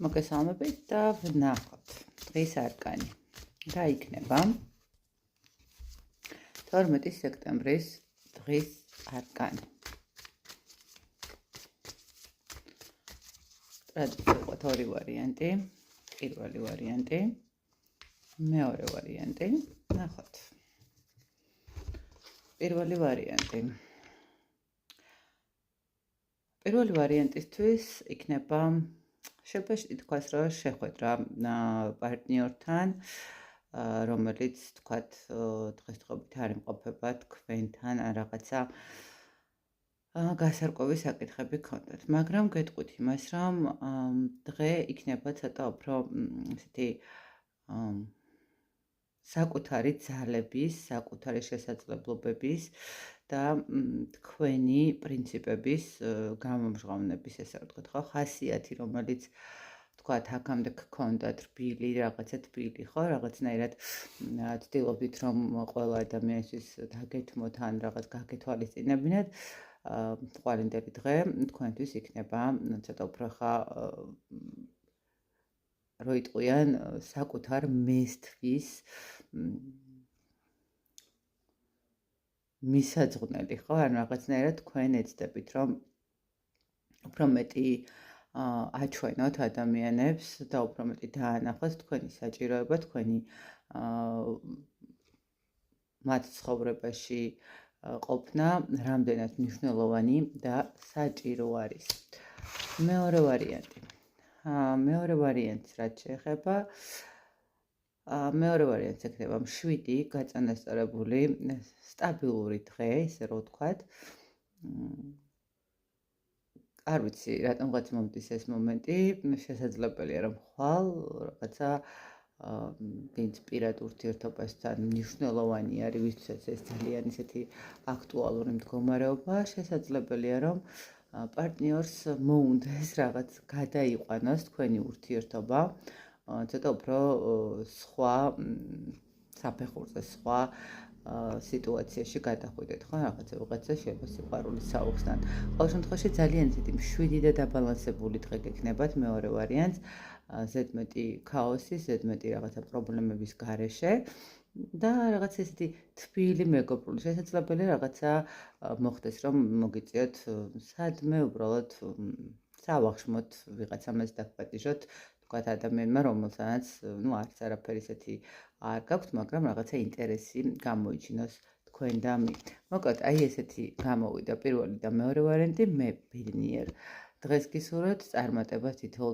მოგესალმებით და ვნახოთ დღის არკანი. რა იქნება 12 სექტემბრის დღის არკანი. ტრადიციულად იყო ორი ვარიანტი, პირველი ვარიანტი, მეორე ვარიანტი. ნახოთ. პირველი ვარიანტი. პირველი ვარიანტისთვის იქნება შეიძლება ითქვას, რომ შეხვედრა პარტნიორთან, რომელიც თქვათ დღესდღეობით არ იმყოფება თქვენთან რაღაცა გასარკვევის საკითხები გქონდათ. მაგრამ გეტყვით იმას, რომ დღე იქნება ცოტა უფრო ესეთი საკუთარი ძალების, საკუთარი შესაძლებლობების და თქვენი პრინციპების გამომჟღავნების, ესე ვთქვათ, ხო, ხასიათი, რომელიც თქვათ აქამდე გქონდათ რბილი, რაღაცა თბილი, ხო, რაღაცნაირად ცდილობდით, რომ ყველა ადამიანისთვის დაგეთმოთ ან რაღაც გაგეთვალისწინებინათ. ყვარლინდელი დღე თქვენთვის იქნება ცოტა უფრო ხა რო იტყვიან საკუთარ მესთვის მისაძღვნელი, ხო, ან რაღაცნაირად თქვენ ეცდებით, რომ უფრო მეტი აჩვენოთ ადამიანებს და უფრო მეტი დაანახოთ თქვენი საჭიროება, თქვენი მათ ცხოვრებაში ყოფნა რამდენად მნიშვნელოვანი და საჭირო არის. მეორე ვარიანტი. მეორე ვარიანტს რაც შეეხება, მეორე ვარიანტს ექნება 7 გაწანასწორებული სტაბილური დღე, ესე რომ ვთქვათ. არ ვიცი, რატომღაც მომდის ეს მომენტი, შესაძლებელია რომ ხვალ რაღაცა ვინც პირად ურთიერთობასთან მნიშვნელოვანი არის, ვისაც ეს ძალიან ისეთი აქტუალური მდგომარეობა, შესაძლებელია რომ პარტნიორს მოუნდეს რაღაც გადაიყვანოს თქვენი ურთიერთობა, ცოტა უფრო სხვა საფეხურზე, სხვა სიტუაციაში გადახვიდეთ, ხო, რაღაცა შეიძლება სიყვარულის საუხსთან. ყოველ შემთხვევაში ძალიან ისეთი მშვიდი და დაბალანსებული დღე გექნებათ მეორე ვარიანტს, ზედმეტი ქაოსი, ზედმეტი რაღაცა პრობლემების გარეშე და რაღაცა ესეთი თბილი მეგობრული. შესაძლებელია რაღაცა მოხდეს, რომ მოგიწიოთ სადმე უბრალოდ სავახშმოთ ვიღაცამას დაგპატიჟოთ, თქვათ ადამიანმა, რომელთანაც არც არაფერი ისეთი არ გაქვთ, მაგრამ რაღაცა ინტერესი გამოიჩინოს თქვენ და მით. მოკლედ, აი ესეთი გამოვიდა პირველი და მეორე ვარიანტი, მე ბედნიერ დღეს გისურვებთ წარმატებას თითოეულ